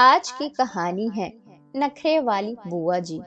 आज की कहानी है नखरे वाली बुआ जी।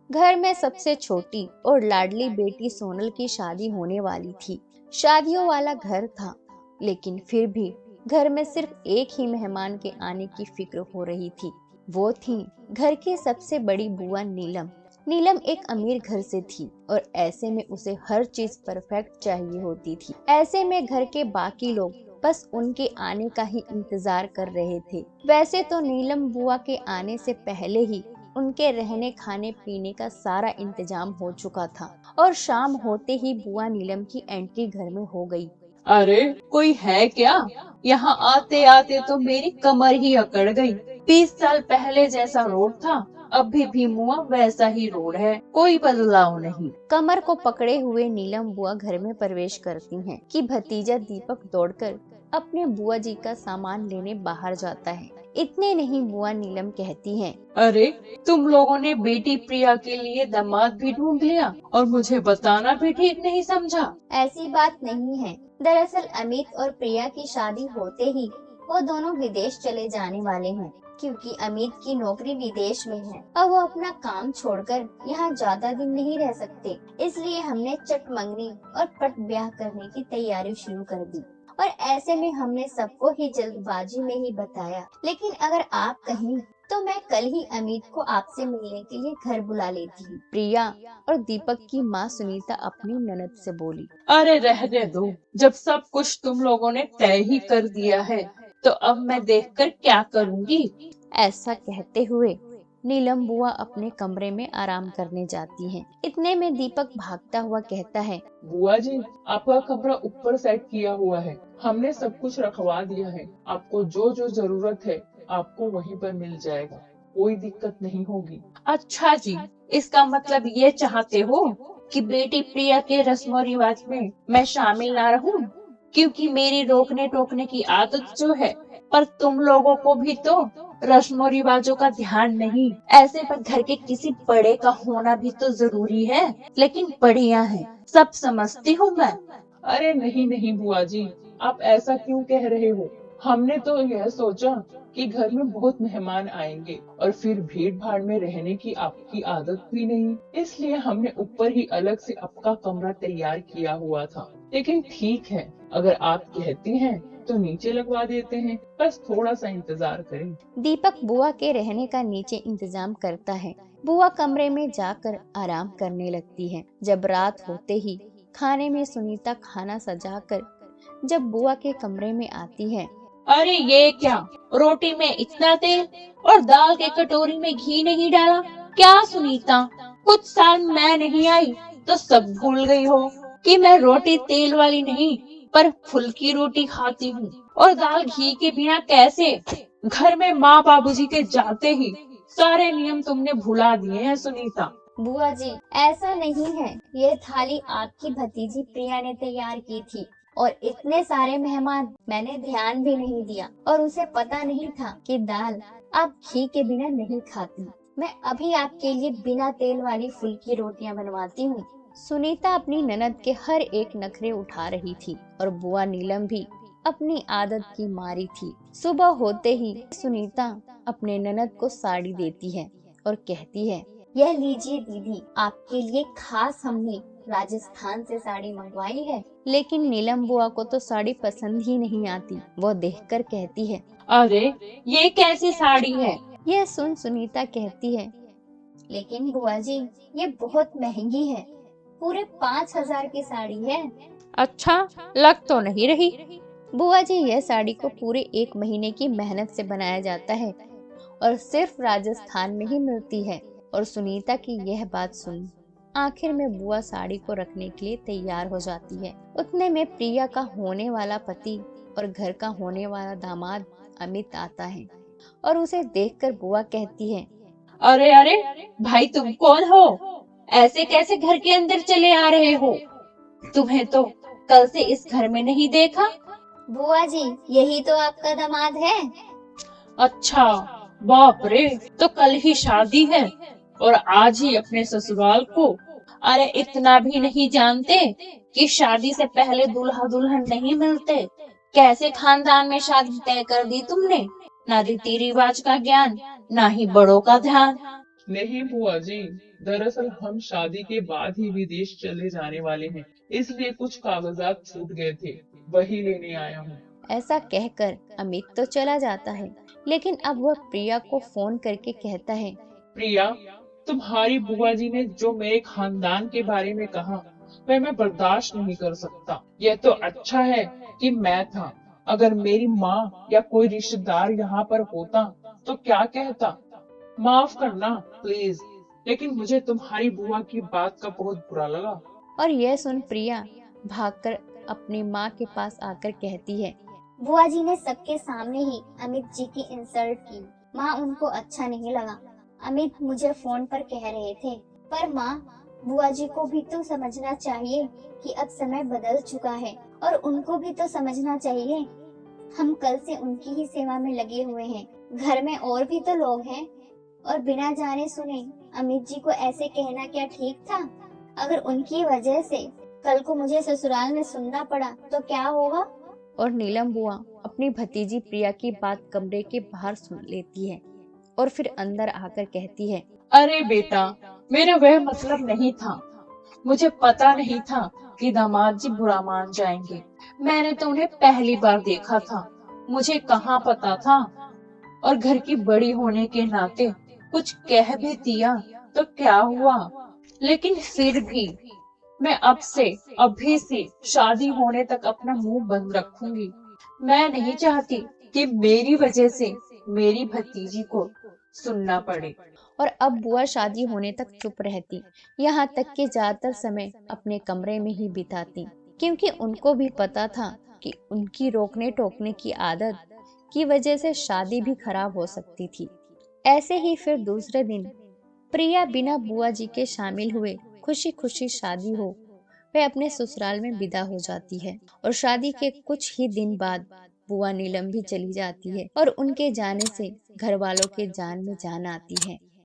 घर में सबसे छोटी और लाडली बेटी सोनल की शादी होने वाली थी। शादियों वाला घर था, लेकिन फिर भी घर में सिर्फ एक ही मेहमान के आने की फिक्र हो रही थी। वो थी घर की सबसे बड़ी बुआ नीलम। नीलम एक अमीर घर से थी और ऐसे में उसे हर चीज परफेक्ट चाहिए होती थी। ऐसे में घर के बाकी लोग बस उनके आने का ही इंतजार कर रहे थे। वैसे तो नीलम बुआ के आने से पहले ही उनके रहने खाने पीने का सारा इंतजाम हो चुका था और शाम होते ही बुआ नीलम की एंट्री घर में हो गई। अरे कोई है क्या? यहाँ आते आते तो मेरी कमर ही अकड़ गई। 20 साल पहले जैसा रोड था, अभी भी मुआ वैसा ही रोड है, कोई बदलाव नहीं। कमर को पकड़े हुए नीलम बुआ घर में प्रवेश करती हैं कि भतीजा दीपक दौड़कर अपने बुआ जी का सामान लेने बाहर जाता है। इतने नहीं, बुआ नीलम कहती हैं, अरे तुम लोगों ने बेटी प्रिया के लिए दामाद भी ढूंढ लिया और मुझे बताना भी ठीक नहीं समझा। ऐसी बात नहीं है। दरअसल अमित और प्रिया की शादी होते ही वो दोनों विदेश चले जाने वाले हैं, क्योंकि अमित की नौकरी विदेश में है और वो अपना काम छोड़कर यहाँ ज्यादा दिन नहीं रह सकते। इसलिए हमने चट मंगनी और पट ब्याह करने की तैयारी शुरू कर दी और ऐसे में हमने सबको ही जल्दबाजी में ही बताया। लेकिन अगर आप कहें तो मैं कल ही अमित को आपसे मिलने के लिए घर बुला लेती हूँ। प्रिया और दीपक की माँ सुनीता अपनी ननद से बोली। अरे रहने दो, जब सब कुछ तुम लोगों ने तय ही कर दिया है तो अब मैं देखकर क्या करूँगी। ऐसा कहते हुए नीलम बुआ अपने कमरे में आराम करने जाती हैं। इतने में दीपक भागता हुआ कहता है, बुआ जी, आपका कमरा ऊपर सेट किया हुआ है, हमने सब कुछ रखवा दिया है। आपको जो जो जरूरत है आपको वहीं पर मिल जाएगा, कोई दिक्कत नहीं होगी। अच्छा जी, इसका मतलब ये चाहते हो कि बेटी प्रिया के रस्मों रिवाज में मैं शामिल ना रहूं, क्योंकि मेरी रोकने टोकने की आदत जो है। पर तुम लोगों को भी तो रस्मों रिवाजों का ध्यान नहीं। ऐसे पर घर के किसी बड़े का होना भी तो जरूरी है, लेकिन बढ़िया है, सब समझती हूँ मैं। अरे नहीं नहीं बुआ जी, आप ऐसा क्यों कह रहे हो? हमने तो यह सोचा कि घर में बहुत मेहमान आएंगे और फिर भीड़ भाड़ में रहने की आपकी आदत भी नहीं, इसलिए हमने ऊपर ही अलग से आपका कमरा तैयार किया हुआ था। लेकिन ठीक है, अगर आप कहती हैं तो नीचे लगवा देते हैं, बस थोड़ा सा इंतजार करें। दीपक बुआ के रहने का नीचे इंतजाम करता है। बुआ कमरे में जाकर आराम करने लगती है। जब रात होते ही खाने में सुनीता खाना सजाकर जब बुआ के कमरे में आती है। अरे ये क्या, रोटी में इतना तेल और दाल के कटोरी में घी नहीं डाला क्या सुनीता? कुछ साल मैं नहीं आई तो सब भूल गई हो कि मैं रोटी तेल वाली नहीं पर फुल्की रोटी खाती हूँ। और दाल घी के बिना कैसे? घर में माँ बाबूजी के जाते ही सारे नियम तुमने भुला दिए हैं सुनीता। बुआ जी, ऐसा नहीं है, ये थाली आपकी भतीजी प्रिया ने तैयार की थी और इतने सारे मेहमान, मैंने ध्यान भी नहीं दिया और उसे पता नहीं था कि दाल आप घी के बिना नहीं खाती। मैं अभी आपके लिए बिना तेल वाली फुल्की रोटियां बनवाती हूँ। सुनीता अपनी ननद के हर एक नखरे उठा रही थी और बुआ नीलम भी अपनी आदत की मारी थी। सुबह होते ही सुनीता अपने ननद को साड़ी देती है और कहती है, यह लीजिए दीदी, आपके लिए खास हमने राजस्थान से साड़ी मंगवाई है। लेकिन नीलम बुआ को तो साड़ी पसंद ही नहीं आती। वो देखकर कहती है, अरे ये कैसी साड़ी है? यह सुन सुनीता कहती है, लेकिन बुआ जी, ये बहुत महंगी है, पूरे 5,000 की साड़ी है। अच्छा, लग तो नहीं रही। बुआ जी, यह साड़ी को पूरे 1 महीने की मेहनत से बनाया जाता है और सिर्फ राजस्थान में ही मिलती है। और सुनीता की यह बात सुन आखिर में बुआ साड़ी को रखने के लिए तैयार हो जाती है। उतने में प्रिया का होने वाला पति और घर का होने वाला दामाद अमित आता है और उसे देखकर बुआ कहती है, अरे अरे भाई, तुम कौन हो? ऐसे कैसे घर के अंदर चले आ रहे हो? तुम्हें तो कल से इस घर में नहीं देखा। बुआ जी, यही तो आपका दामाद है। अच्छा, बाप रे, तो कल ही शादी है और आज ही अपने ससुराल को। अरे इतना भी नहीं जानते कि शादी से पहले दूल्हा दुल्हन नहीं मिलते? कैसे खानदान में शादी तय कर दी तुमने? ना रीति रिवाज का ज्ञान, ना ही बड़ों का ध्यान। नहीं बुआ जी, दरअसल हम शादी के बाद ही विदेश चले जाने वाले हैं, इसलिए कुछ कागजात छूट गए थे, वही लेने आया हूँ। ऐसा कहकर अमित तो चला जाता है, लेकिन अब वह प्रिया को फोन करके कहता है, प्रिया, तुम्हारी बुआ जी ने जो मेरे खानदान के बारे में कहा, वह मैं बर्दाश्त नहीं कर सकता। यह तो अच्छा है कि मैं था, अगर मेरी माँ या कोई रिश्तेदार यहाँ पर होता तो क्या कहता। माफ करना प्लीज, लेकिन मुझे तुम्हारी बुआ की बात का बहुत बुरा लगा। और यह सुन प्रिया भागकर अपनी माँ के पास आकर कहती है, बुआ जी ने सबके सामने ही अमित जी की इंसल्ट की। माँ, उनको अच्छा नहीं लगा। अमित मुझे फोन पर कह रहे थे, पर माँ, बुआ जी को भी तो समझना चाहिए कि अब समय बदल चुका है, और उनको भी तो समझना चाहिए हम कल से उनकी ही सेवा में लगे हुए हैं। घर में और भी तो लोग हैं, और बिना जाने सुने अमित जी को ऐसे कहना क्या ठीक था? अगर उनकी वजह से कल को मुझे ससुराल में सुनना पड़ा तो क्या होगा? और नीलम बुआ अपनी भतीजी प्रिया की बात कमरे के बाहर सुन लेती है और फिर अंदर आकर कहती है, अरे बेटा, मेरा वह मतलब नहीं था। मुझे पता नहीं था कि दामाद जी बुरा मान जाएंगे। मैंने तो उन्हें पहली बार देखा था, मुझे कहाँ पता था। और घर की बड़ी होने के नाते कुछ कह भी दिया तो क्या हुआ। लेकिन फिर भी मैं अभी से शादी होने तक अपना मुंह बंद रखूंगी। मैं नहीं चाहती कि मेरी वजह से मेरी भतीजी को सुनना पड़े। और अब बुआ शादी होने तक चुप रहती, यहाँ तक कि ज्यादातर समय अपने कमरे में ही बिताती, क्योंकि उनको भी पता था कि उनकी रोकने टोकने की आदत की वजह से शादी भी खराब हो सकती थी। ऐसे ही फिर दूसरे दिन प्रिया बिना बुआ जी के शामिल हुए खुशी खुशी शादी हो वह अपने ससुराल में विदा हो जाती है। और शादी के कुछ ही दिन बाद बुआ नीलम भी चली जाती है और उनके जाने से घर वालों के जान में जान आती है।